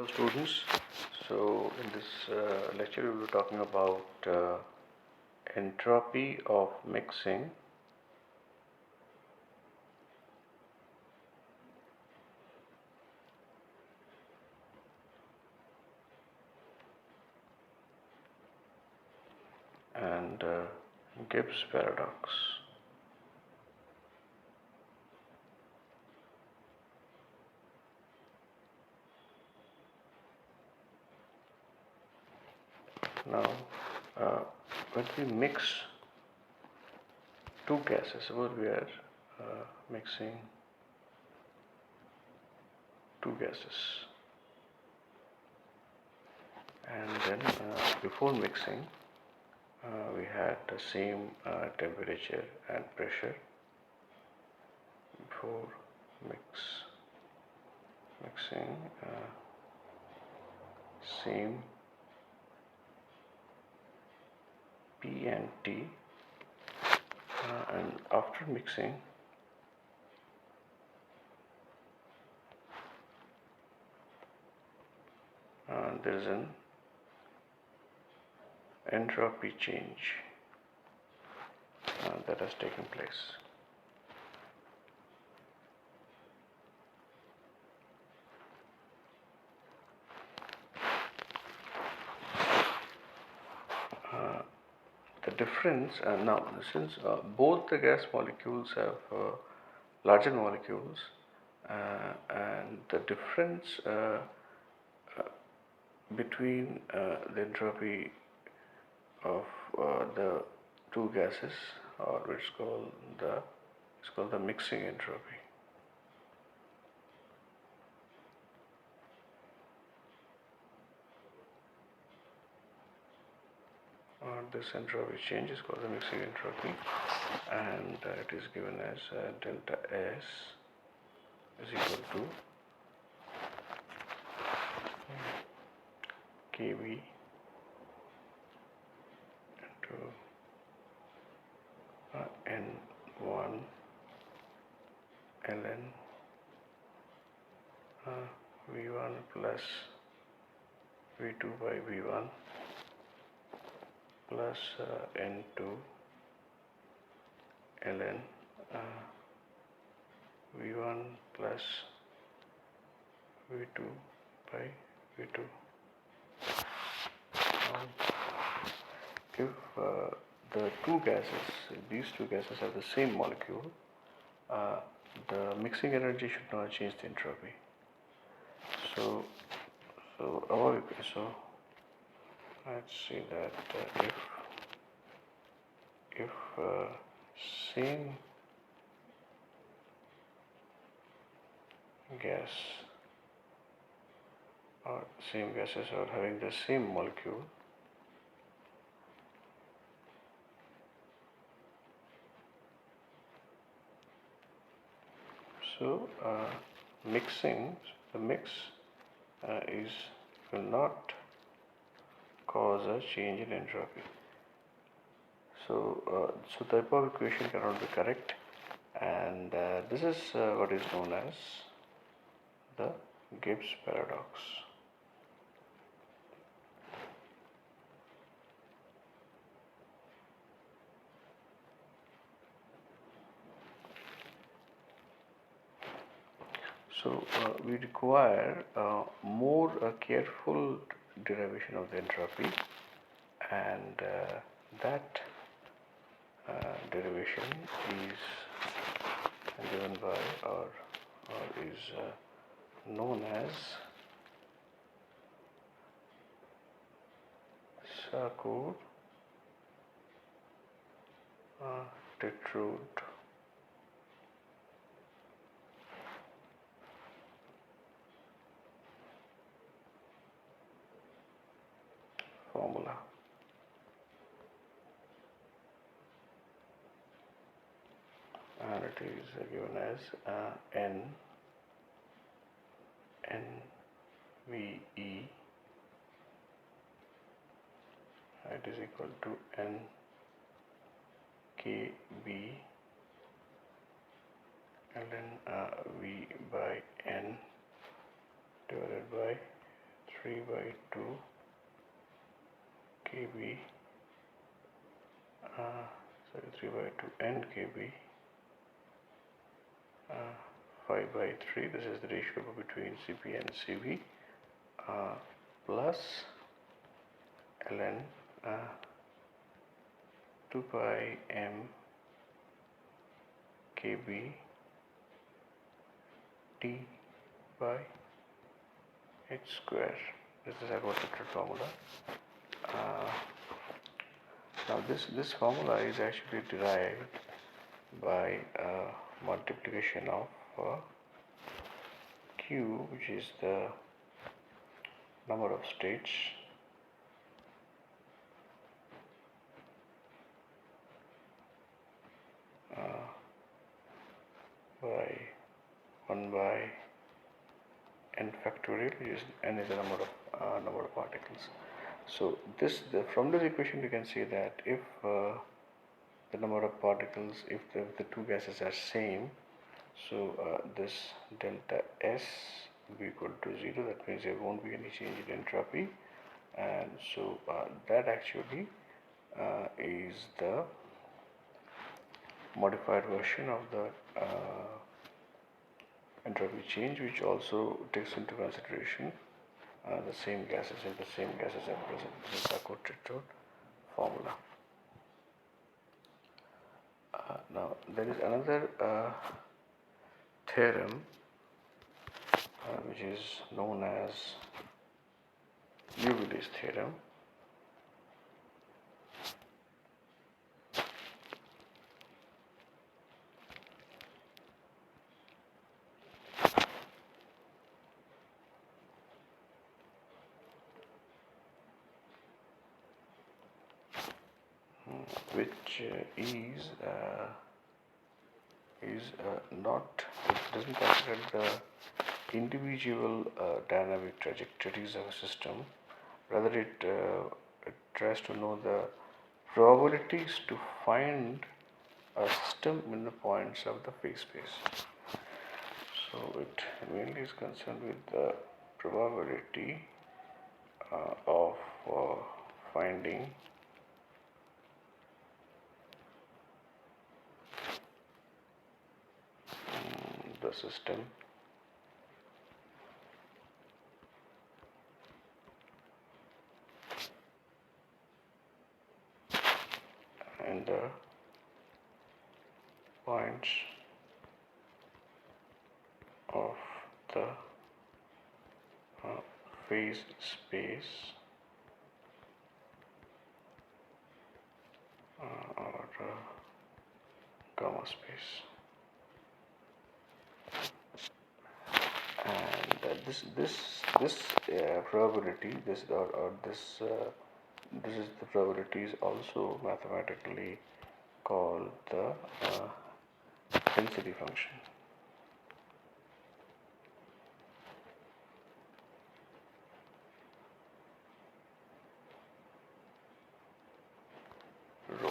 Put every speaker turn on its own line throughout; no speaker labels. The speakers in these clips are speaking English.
Hello students, so in this lecture we will be talking about entropy of mixing and Gibbs paradox. Now when we mix two gases, suppose we are mixing two gases, and then before mixing we had the same temperature and pressure before mixing same P and T, and after mixing there is an entropy change that has taken place. The difference now, since both the gas molecules have larger molecules, and the difference between the entropy of the two gases, or it's called the mixing entropy. This entropy change is called the mixing entropy, and it is given as delta S is equal to Kb into N1 ln V1 plus V2 by V1 plus N2 ln V1 plus V2 by V2. If the two gases, these two gases have the same molecule, the mixing energy should not change the entropy. So let's see that if same gas or same gases are having the same molecule, so the mix will not cause a change in entropy. So the above equation cannot be correct, and this is what is known as the Gibbs paradox. So we require more careful derivation of the entropy, and that derivation is given by or is known as Sackur-Tetrode formula. And it is given as NVE, it is equal to NKB ln V by N divided by 3 by 2 kb, 3 by 2 n kb, 5 by 3, this is the ratio between Cp and Cv, plus ln 2 pi m kb t by h square. This is our accepted formula. Now this formula is actually derived by multiplication of q, which is the number of states, by 1 by n factorial, which is n is the number of particles. So from this equation you can see that if the number of particles, if the two gases are same, so this delta S will be equal to 0. That means there won't be any change in entropy, and so that actually is the modified version of the entropy change, which also takes into consideration the same gases, if the same gases are present. This is the quadrature formula. Now there is another theorem which is known as Liouville's theorem. Which is not, it doesn't consider the individual dynamic trajectories of a system. Rather, it tries to know the probabilities to find a system in the points of the phase space. So it mainly is concerned with the probability of finding the system and the points of the phase space or gamma space. And this probability, this is the probability is also mathematically called the density function. Rho.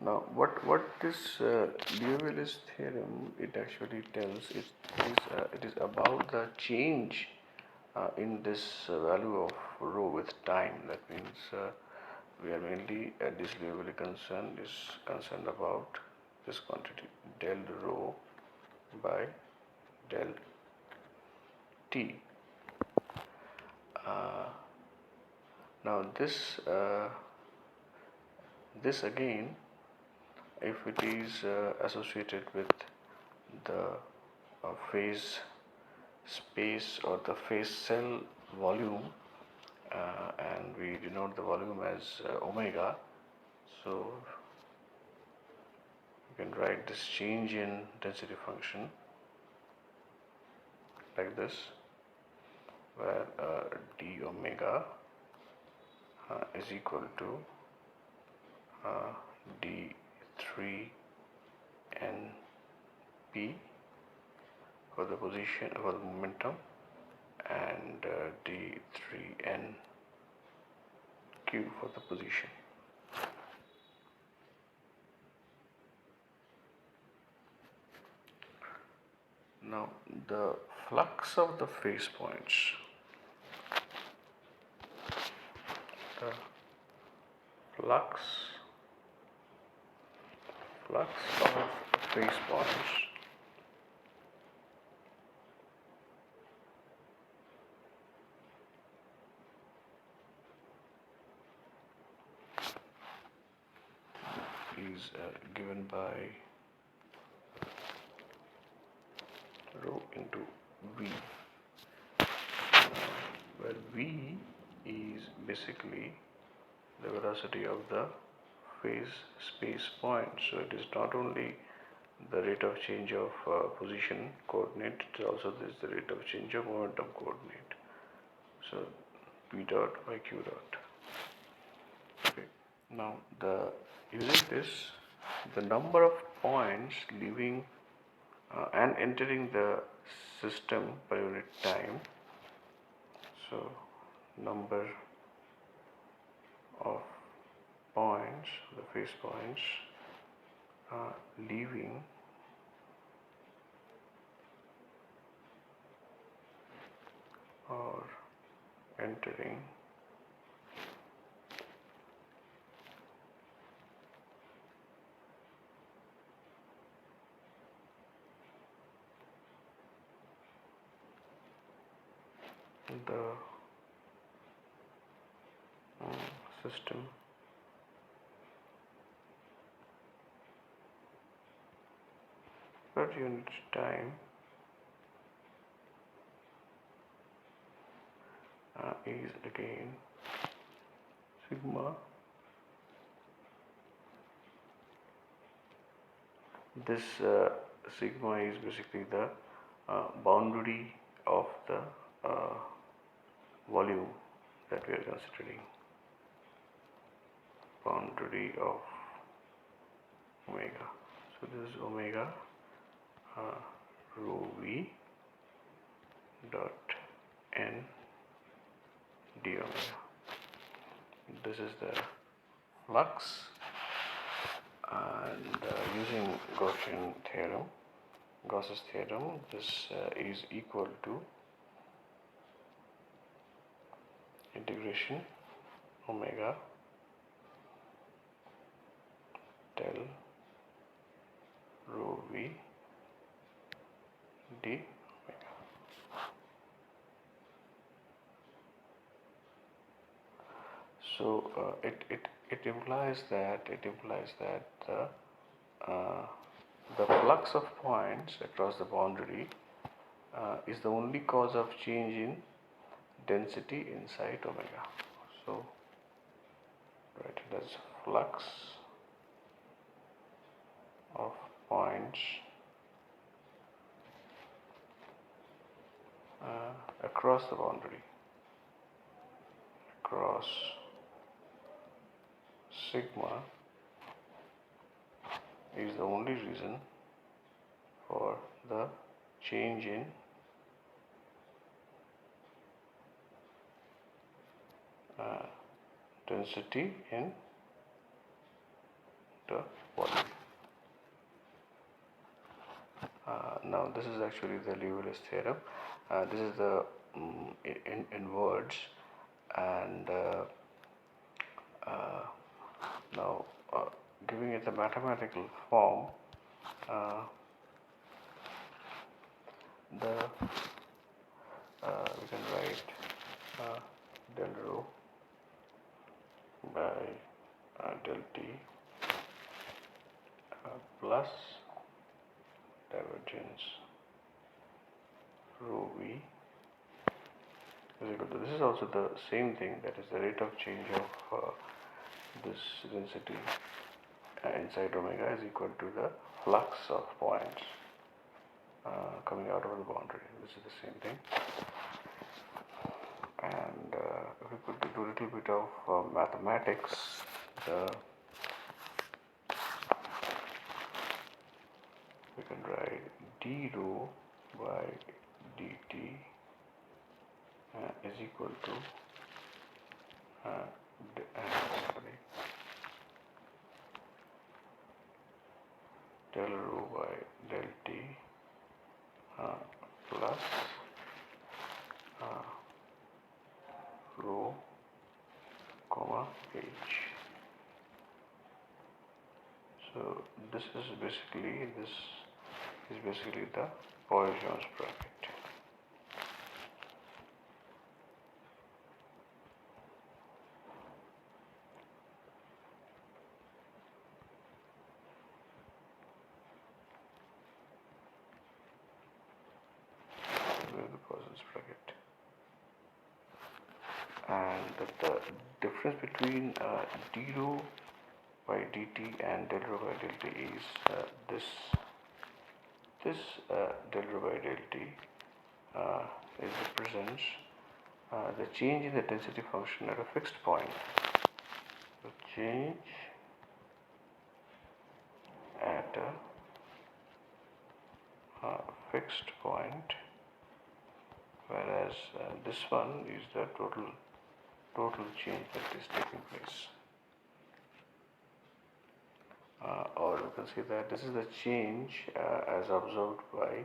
Now, what this Liouville's theorem, it actually tells, it is about the change in this value of rho with time. That means we are mainly this Liouville is concerned about this quantity del rho by del t. Now this again, if it is associated with the phase space or the phase cell volume, and we denote the volume as omega, so you can write this change in density function like this, where d omega is equal to d3 np for the position, for the momentum, and d 3n q for the position. Now the flux of the phase points, the flux of the phase points is given by rho into v, where v is basically the velocity of the phase space point. So it is not only the rate of change of position coordinate, it also is the rate of change of momentum coordinate. So p dot by q dot. Okay. Now using this, the number of points leaving and entering the system per unit time. So number of points, the phase points leaving or entering the system per unit time is again sigma. This sigma is basically the boundary of the volume that we are considering, boundary of omega. So this is omega rho v dot n d omega. This is the flux, and using Gauss's theorem, this is equal to integration omega del rho v d omega. So it implies that the flux of points across the boundary is the only cause of change in density inside omega. So write it as flux of points across the boundary, across sigma is the only reason for the change in density in the volume. Now this is actually the Liouville's theorem. This is the in words, and now giving it the mathematical form, we can write del rho by del t plus divergence rho v is equal to, this is also the same thing, that is the rate of change of this density inside omega is equal to the flux of points coming out of the boundary. This is the same thing. And if we could do a little bit of mathematics, we can write d rho by dt is equal to del rho by del t plus rho comma h. So this is basically the Poisson's bracket. The Poisson's bracket, and the difference between d rho by dt and del rho by del t is this del rho by del t it represents the change in the density function at a fixed point. The change at a fixed point, whereas this one is the total change that is taking place. Or we can say that this is the change as observed by,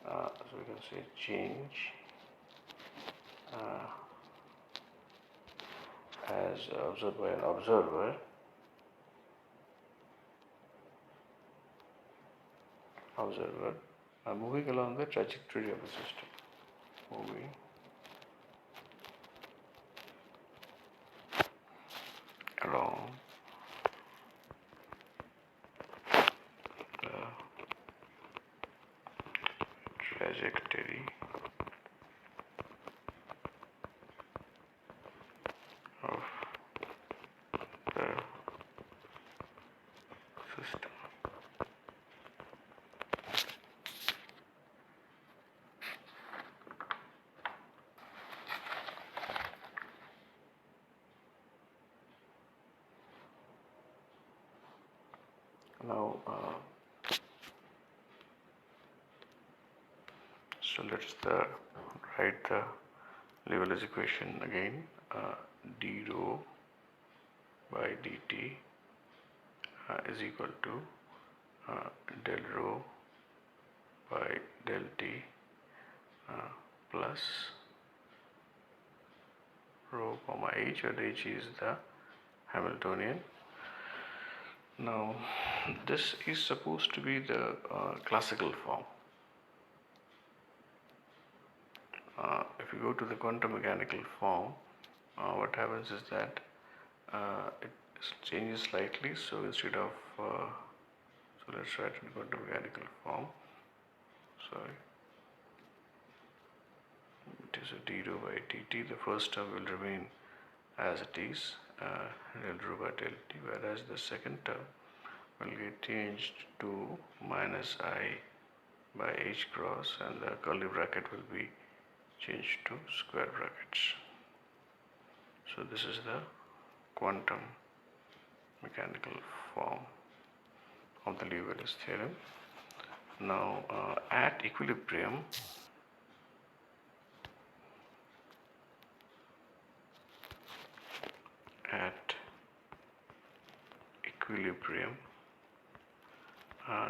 so we can say change as observed by an observer moving along the trajectory of the system. Moving along the trajectory of the system. Now, so let's write the Liouville's equation again. D rho by dt is equal to del rho by del t plus rho comma h, where h is the Hamiltonian. Now, this is supposed to be the classical form. If you go to the quantum mechanical form, what happens is that it changes slightly. So instead of so let's write in quantum mechanical form. Sorry, it is a d rho by dt. The first term will remain as it is, del rho by del t, whereas the second term will get changed to minus I by h cross, and the curly bracket will be changed to square brackets. So this is the quantum mechanical form of the Liouville's theorem. Now, at equilibrium,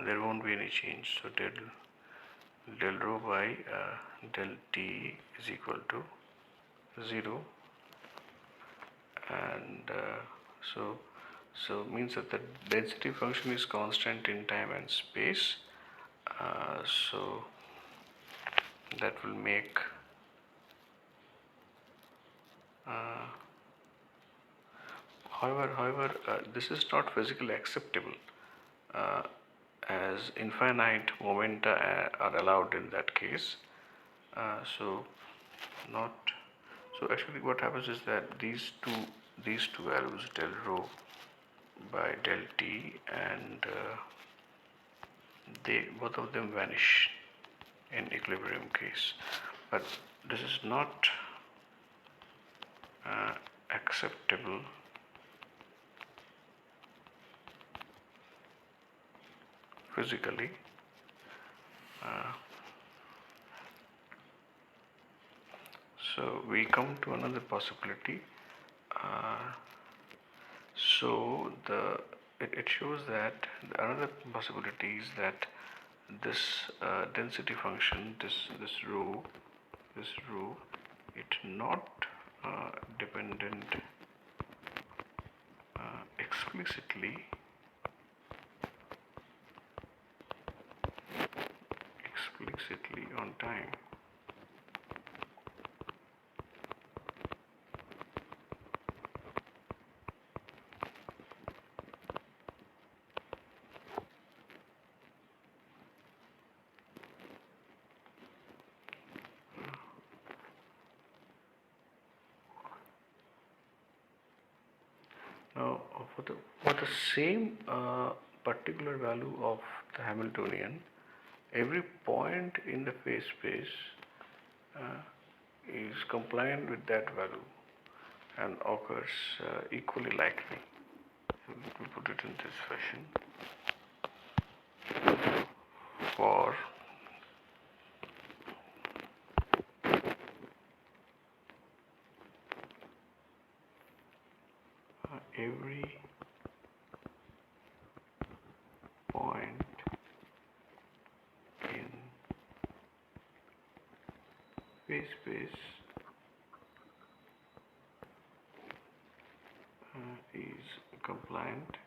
there won't be any change. So del rho by del t is equal to 0, and so means that the density function is constant in time and space. So that will make however this is not physically acceptable, as infinite momenta are allowed in that case. So actually what happens is that these two values, del rho by del t, and both of them vanish in equilibrium case, but this is not acceptable physically. So we come to another possibility. So it shows that another possibility is that this density function, this row, it not dependent explicitly on time. Now, for the same particular value of the Hamiltonian, every point in the phase space is compliant with that value and occurs equally likely. So let me put it in this fashion. For every point in phase space is compliant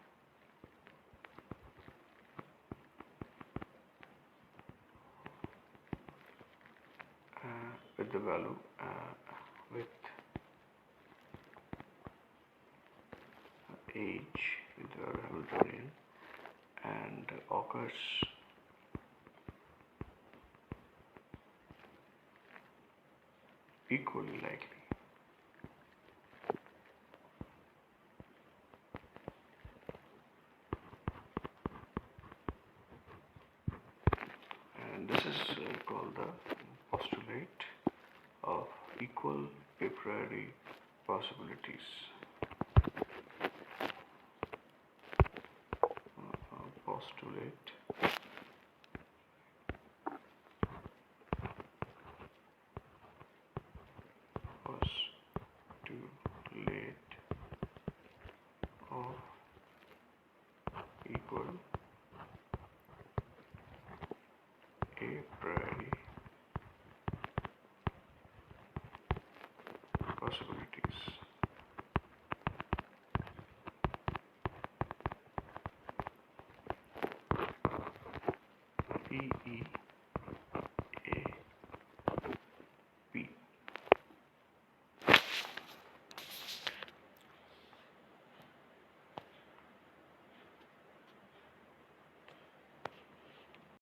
with the value with h with the Hamiltonian and occurs equally likely. And this is called the postulate of equal a priori possibilities. Postulate of equal a priori possibilities. PE